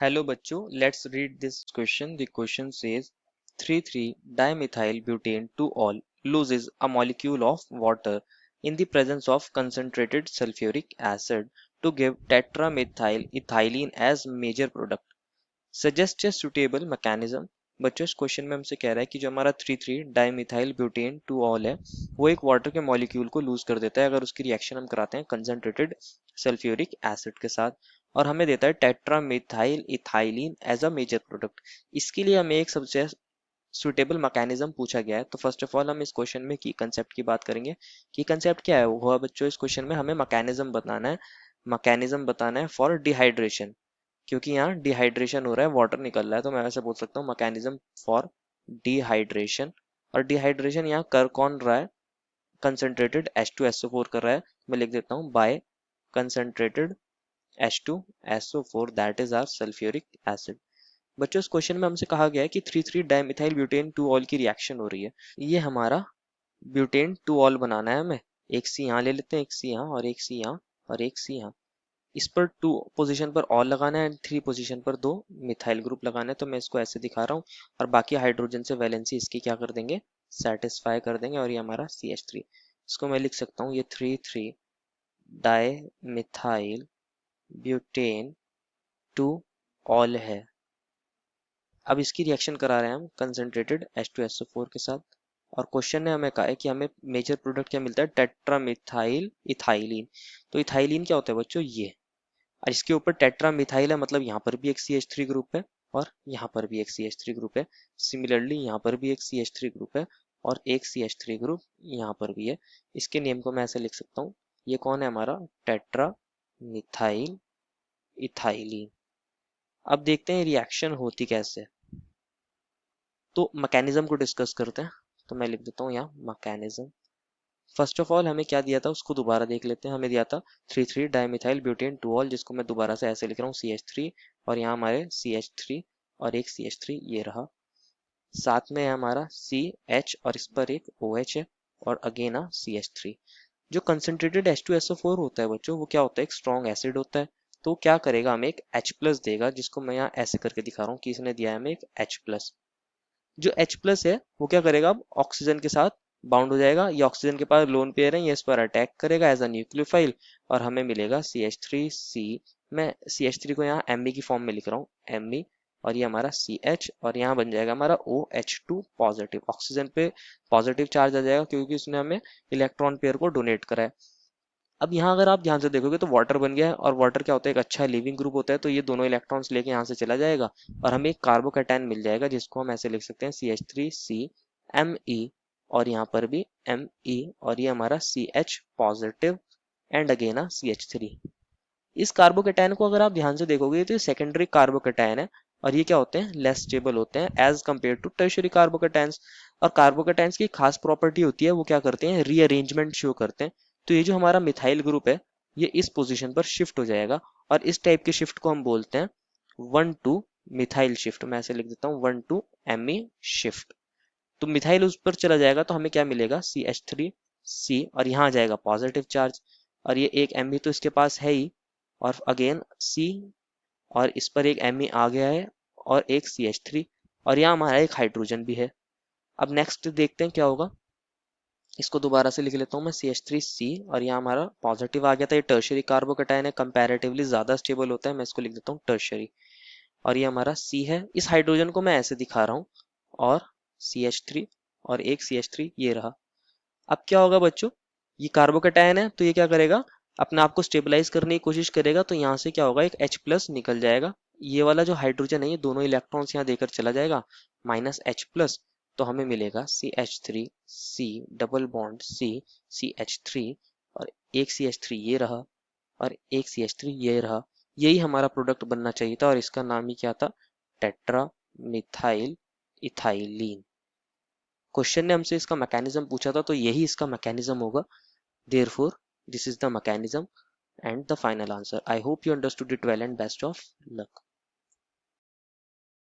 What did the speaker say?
Hello बच्चों, let's read this question. The question says 3,3-dimethyl butane 2-ol loses a molecule of water in the presence of concentrated sulfuric acid to give tetramethyl ethylene as major product. Suggest a suitable mechanism. बच्चों इस question में हमसे कह रहा है कि जो हमारा 3,3-डाइमिथाइल ब्यूटेन 2-ऑल है वो एक वाटर के मॉलिक्यूल को लूज कर देता है अगर उसकी रिएक्शन हम कराते हैं कंसंट्रेटेड सल्फ्यूरिक एसिड के साथ, और हमें देता है tetramethyl ethylene as a major product. इसके लिए हमें एक सबसे सुटेबल मैकेनिज्म पूछा गया है। तो फर्स्ट ऑफ ऑल हम इस क्वेश्चन में की कंसेप्ट की बात करेंगे। की कंसेप्ट क्या है वो बच्चों, इस क्वेश्चन में हमें मैकेनिज्म बताना है फॉर डिहाइड्रेशन, क्योंकि यहाँ डिहाइड्रेशन हो रहा है, वाटर निकल रहा है, तो मैं वैसे बोल सकता हूँ मैकेनिज्म फॉर डिहाइड्रेशन। और डिहाइड्रेशन यहाँ कर कौन रहा है, कंसंट्रेटेड H2SO4 कर रहा है। मैं लिख देता हूँ by concentrated H2SO4 that is our sulphuric acid. बच्चों इस क्वेश्चन में हमसे कहा गया है कि 3,3-डाइमिथाइल ब्यूटेन 2-ऑल की रिएक्शन हो रही है। ये हमारा ब्यूटेन 2-ऑल बनाना है हमें। एक सी यहाँ ले लेते हैं, एक सी यहाँ और एक सी यहाँ और एक सी यहाँ। इस पर 2 पोजीशन पर ऑल लगाना है, 3 पोजीशन पर 2 मिथाइल ग्रुप लगाना है। तो मैं इसको ऐसे दिखा रहा हूँ और बाकी हाइड्रोजन से वैलेंसी इसकी क्या कर देंगे, सेटिस्फाई कर देंगे, और ये हमारा CH3। इसको मैं लिख सकता हूँ, ये 3,3 डाई मिथाइल ब्यूटेन 2 ऑल है। अब इसकी रिएक्शन करा रहे हैं हम कंसंट्रेटेड H2SO4 के साथ, और क्वेश्चन ने हमें कहा है कि हमें मेजर प्रोडक्ट क्या मिलता है, टेट्रामिथाइल इथाइलिन। तो इथाइलिन क्या होता है बच्चों, ये, और इसके ऊपर टेट्रा मिथाइल है, मतलब यहाँ पर भी एक CH3 ग्रुप है और यहाँ पर भी एक CH3 ग्रुप है। सिमिलरली यहाँ पर भी एक CH3 ग्रुप है और एक CH3 ग्रुप यहाँ पर भी है। इसके नेम को मैं ऐसे लिख सकता हूँ, ये कौन है हमारा, टेट्रा मिथाइल इथाइलिन। अब देखते हैं रिएक्शन होती कैसे, तो मैकेनिज्म को डिस्कस करते हैं। तो मैं लिख देता हूँ यहाँ मैकेनिज्म। फर्स्ट ऑफ ऑल हमें क्या दिया था उसको दोबारा देख लेते हैं। हमें दिया था 3,3-डाइमिथाइल ब्यूटेन 2-ऑल, जिसको मैं दोबारा से ऐसे लिख रहा हूँ CH3, और यहाँ हमारे CH3 और एक CH3 ये रहा। साथ में है हमारा CH और इस पर एक OH है और अगेन CH3। जो कंसंट्रेटेड H2SO4 होता है बच्चों, वो क्या होता है, एक स्ट्रॉन्ग एसिड होता है। तो क्या करेगा, हमें एक H प्लस देगा, जिसको मैं यहाँ ऐसे करके दिखा रहा हूँ कि इसने दिया है हमें एक H प्लस। जो H प्लस है वो क्या करेगा, अब ऑक्सीजन के साथ बाउंड हो जाएगा। ये ऑक्सीजन के पास लोन पेयर है, ये इस पर अटैक करेगा एज अ न्यूक्लियोफाइल और हमें मिलेगा CH3C। मैं CH3 को यहाँ Me की फॉर्म में लिख रहा हूँ, Me, और ये हमारा CH, और यहाँ बन जाएगा हमारा OH2 पॉजिटिव। ऑक्सीजन पे पॉजिटिव चार्ज आ जाएगा क्योंकि उसने हमें इलेक्ट्रॉन पेयर को डोनेट करा है। अब यहाँ अगर आप ध्यान से देखोगे तो वाटर बन गया है, और वाटर क्या होता है, एक अच्छा लिविंग ग्रुप होता है। तो ये दोनों इलेक्ट्रॉन्स लेके यहाँ से चला जाएगा और हमें एक कार्बोकैटायन मिल जाएगा, जिसको हम ऐसे लिख सकते हैं CH3CMe, और यहाँ पर भी Me, और ये हमारा CH positive and again CH3। इस कार्बोकैटायन को अगर आप ध्यान से देखोगे तो ये सेकेंडरी कार्बोकैटायन है, और ये क्या होते हैं, लेस स्टेबल होते हैं as compared to tertiary carbocations. और कार्बोकैटायंस की खास प्रॉपर्टी होती है, वो क्या करते हैं, रीअरेंजमेंट शो करते हैं। तो ये जो हमारा मिथाइल ग्रुप है ये इस पोजीशन पर शिफ्ट हो जाएगा, और इस टाइप के शिफ्ट को हम बोलते हैं 1 to मिथाइल शिफ्ट। मैं ऐसे लिख देता हूँ 1 to Me शिफ्ट। तो मिथाइल उस पर चला जाएगा तो हमें क्या मिलेगा, CH3C, और यहाँ आ जाएगा पॉजिटिव चार्ज, और ये एक Me तो इसके पास है ही, और अगेन C, और इस पर एक Me आ गया है और एक CH3, और यहाँ हमारा एक हाइड्रोजन भी है। अब नेक्स्ट देखते हैं क्या होगा। इसको दोबारा से लिख लेता हूँ मैं, CH3C, और यहाँ हमारा पॉजिटिव आ गया था। ये टर्शरी कार्बोकैटायन है, कंपैरेटिवली ज्यादा स्टेबल होता है, मैं इसको लिख देता हूँ टर्शरी, और ये हमारा C है। इस हाइड्रोजन को मैं ऐसे दिखा रहा हूँ, और CH3 और एक CH3 ये रहा। अब क्या होगा बच्चों, ये कार्बोकैटायन है तो ये क्या करेगा, अपने आप को स्टेबलाइज करने की कोशिश करेगा। तो यहाँ से क्या होगा, एक H प्लस निकल जाएगा। ये वाला जो हाइड्रोजन है ये दोनों इलेक्ट्रॉन्स यहाँ देकर चला जाएगा, -H प्लस। तो हमें मिलेगा CH3C डबल बॉन्ड CH3, और एक CH3 ये रहा और एक CH3 ये रहा। यही हमारा प्रोडक्ट बनना चाहिए था, और इसका नाम ही क्या था, टेट्रा मिथाइल इथाइलिन। क्वेश्चन ने हमसे इसका मैकेनिज्म पूछा था, तो यही इसका मैकेनिज्म होगा। Therefore, this is the mechanism and the final answer. I hope you understood it well and best of luck.